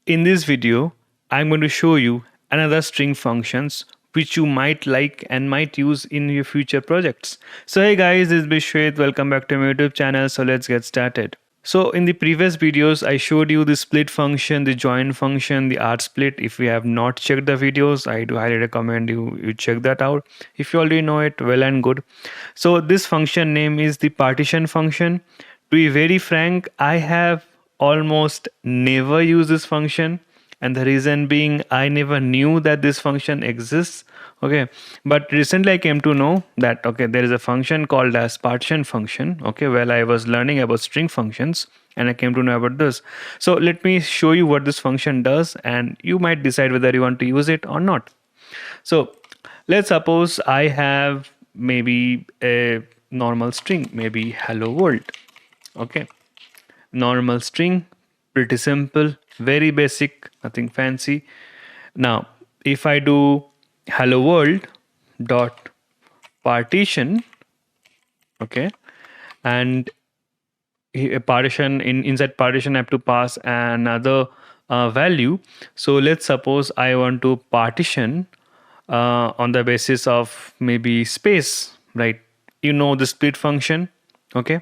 In this video, I'm going to show you another string functions which you might like and might use in your future projects. So hey guys, this is Bishwet. Welcome back to my YouTube channel. So let's get started. So in the previous videos, I showed you the split function, the join function, the art split. If you have not checked the videos, I do highly recommend you check that out. If you already know it, well and good. So this function name is the partition function. To be very frank, I have almost never used this function, and the reason being I never knew that this function exists. Okay, but recently I came to know that there is a function called as partition function. Okay, well, I was learning about string functions and I came to know about this. So let me show you what this function does, and you might decide whether you want to use it or not. So let's suppose I have maybe a normal string, maybe hello world. Okay, normal string, pretty simple, very basic, nothing fancy. Now if I do hello world dot partition, okay, and a partition, inside partition I have to pass another value. So let's suppose I want to partition on the basis of maybe space, right? You know the split function. Okay,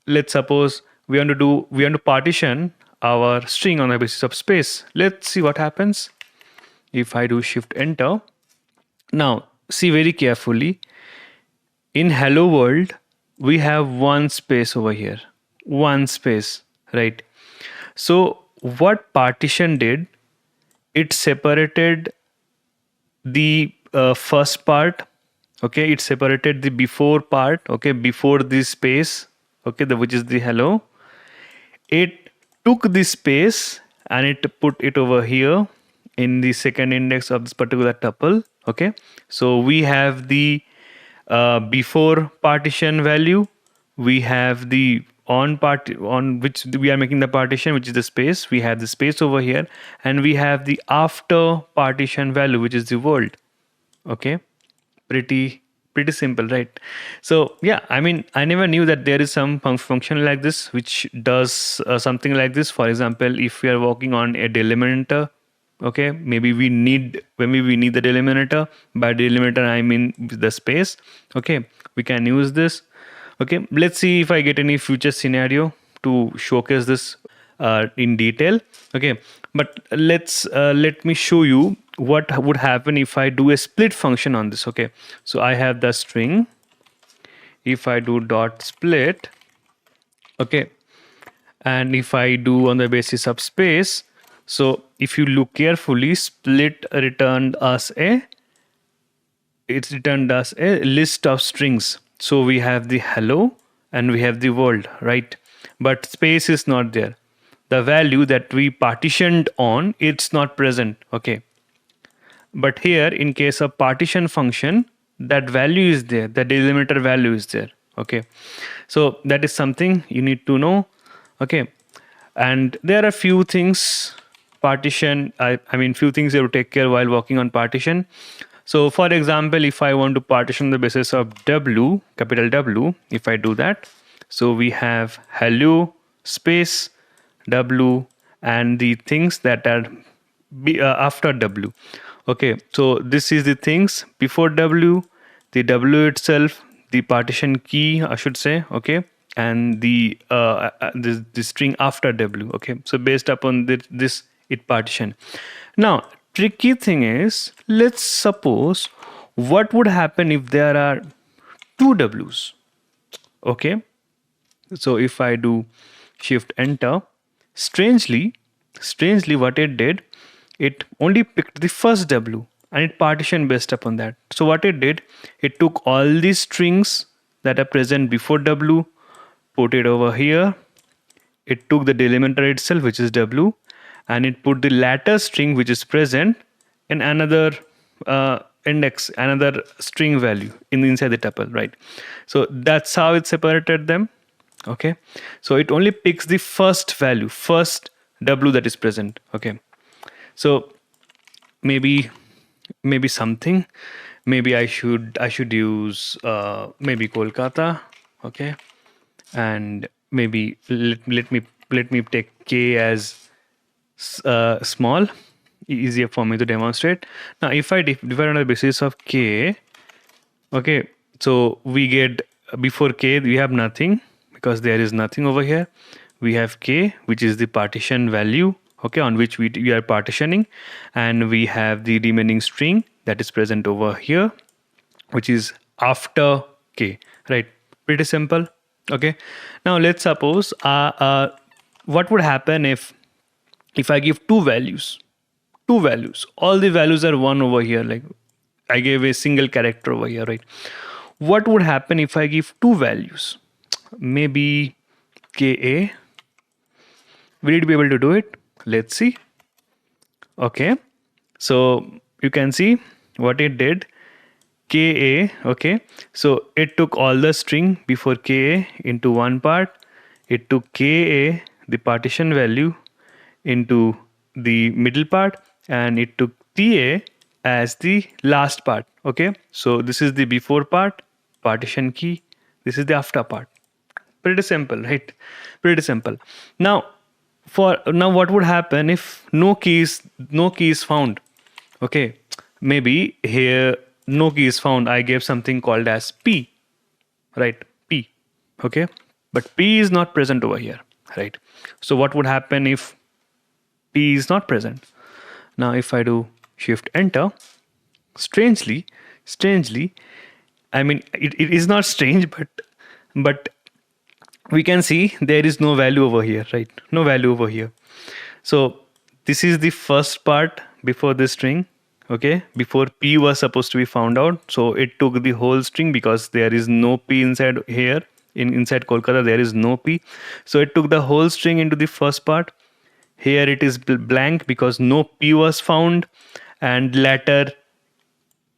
let's suppose we want to partition our string on the basis of space. Let's see what happens if I do shift enter. Now see very carefully, in hello world we have one space over here, one space, right? So what partition did, it separated the first part. Okay, it separated the before part, okay, before this space, okay, which is the hello. It took this space and it put it over here in the second index of this particular tuple. Okay, so we have the before partition value, we have the on which we are making the partition, which is the space. We have the space over here, and we have the after partition value, which is the world. Okay, pretty simple, right? So yeah, I mean, I never knew that there is some function like this which does something like this. For example, if we are working on a delimiter, okay, maybe we need the delimiter. By delimiter I mean the space. Okay, we can use this. Okay, let's see if I get any future scenario to showcase this in detail. Okay, but let me show you what would happen if I do a split function on this. Okay, so I have the string. If I do dot split, okay, and if I do on the basis of space, so if you look carefully, split returned us a list of strings. So we have the hello and we have the world, right? But space is not there. The value that we partitioned on, it's not present. Okay, but here in case of partition function, that value is there, the delimiter value is there. Okay, so that is something you need to know. Okay, and there are few things partition, I mean few things you have to take care while working on partition. So for example, if I want to partition the basis of W, capital W, if I do that, so we have hello space W and the things that are after W. Okay, so this is the things before W, the W itself, the partition key, I should say. Okay, and the string after W. Okay, so based upon this it partition. Now tricky thing is, let's suppose what would happen if there are two W's. Okay, so if I do shift enter, strangely what it did, it only picked the first W and it partitioned based upon that. So what it did, it took all these strings that are present before W, put it over here. It took the delimiter itself, which is W, and it put the latter string which is present in another index, another string value inside the tuple, right? So that's how it separated them. Okay, so it only picks the first value, first W that is present. Okay, so maybe something, maybe I should use maybe Kolkata. Okay, and maybe let me take K as small, easier for me to demonstrate. Now if I divide on the basis of k, okay, so we get before k we have nothing because there is nothing over here. We have k, which is the partition value, okay, on which we are partitioning, and we have the remaining string that is present over here, which is after k, right? Pretty simple. Okay, now let's suppose what would happen if I give two values, all the values are one over here, like I gave a single character over here, right? What would happen if I give two values? Maybe ka. Will it be able to do it? Let's see. Okay, so you can see what it did. Ka, okay, so it took all the string before ka into one part. It took ka, the partition value, into the middle part, and it took ta as the last part. Okay, so this is the before part, partition key. This is the after part. Pretty simple, right? Pretty simple. Now what would happen if no key is found? Okay, maybe here no key is found. I gave something called as p, right? P, okay, but p is not present over here, right? So what would happen if p is not present? Now if I do shift enter, strangely, I mean it is not strange, but we can see there is no value over here, right? No value over here. So this is the first part before this string, okay, before p was supposed to be found out. So it took the whole string because there is no p inside here. Inside Kolkata there is no p, so it took the whole string into the first part. Here it is blank because no p was found, and latter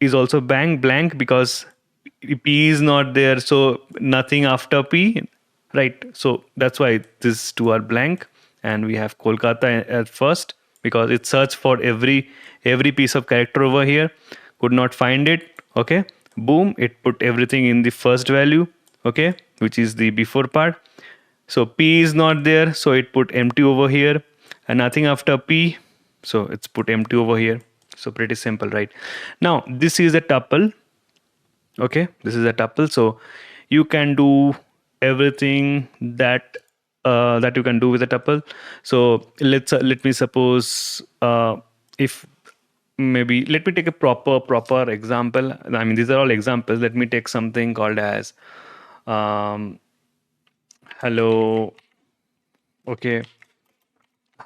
is also blank because p is not there, so nothing after p, right? So that's why these two are blank, and we have Kolkata at first because it searched for every piece of character over here, could not find it. Okay, boom, it put everything in the first value, okay, which is the before part. So p is not there, so it put empty over here, and nothing after p, so it's put empty over here. So pretty simple, right? Now this is a tuple. Okay, this is a tuple, so you can do everything that you can do with a tuple. So let me suppose if maybe let me take a proper example. I mean, these are all examples. Let me take something called as hello, okay,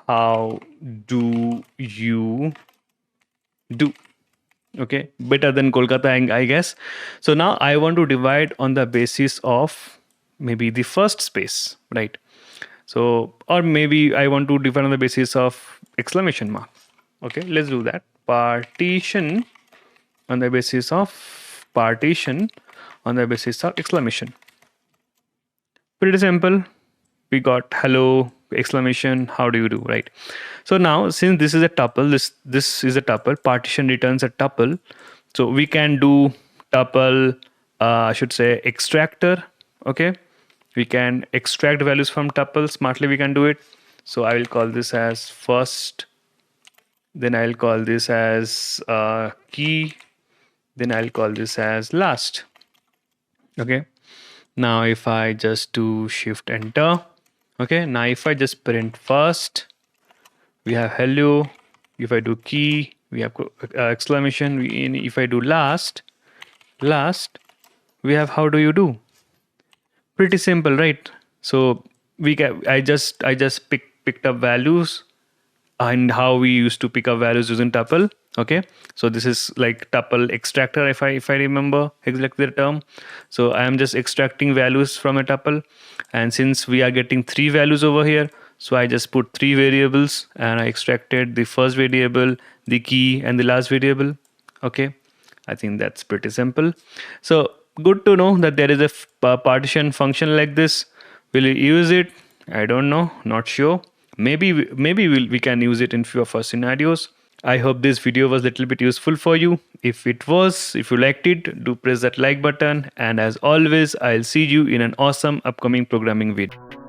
how do you do? Okay, better than Kolkata, I guess. So now I want to divide on the basis of maybe the first space, right? So, or maybe I want to divide on the basis of exclamation mark. Okay, let's do that. Partition on the basis of exclamation. Pretty simple. We got hello, exclamation, how do you do, right? So now since this is a tuple, this is a tuple, partition returns a tuple, so we can do tuple, I should say extractor. Okay, we can extract values from tuple. Smartly we can do it. So I will call this as first, then I'll call this as key, then I'll call this as last. Okay, now if I just do shift enter, okay, now if I just print first, we have hello. If I do key, we have exclamation. If I do last, we have how do you do? Pretty simple, right? So I just picked up values, and how we used to pick up values using tuple. Okay, so this is like tuple extractor, if I remember exactly the term. So I am just extracting values from a tuple, and since we are getting three values over here, so I just put three variables and I extracted the first variable, the key, and the last variable. Okay, I think that's pretty simple. So good to know that there is a partition function like this. Will you use it? I don't know, not sure. Maybe we can use it in few of our scenarios. I hope this video was a little bit useful for you. If it was, if you liked it, do press that like button. And as always, I'll see you in an awesome upcoming programming video.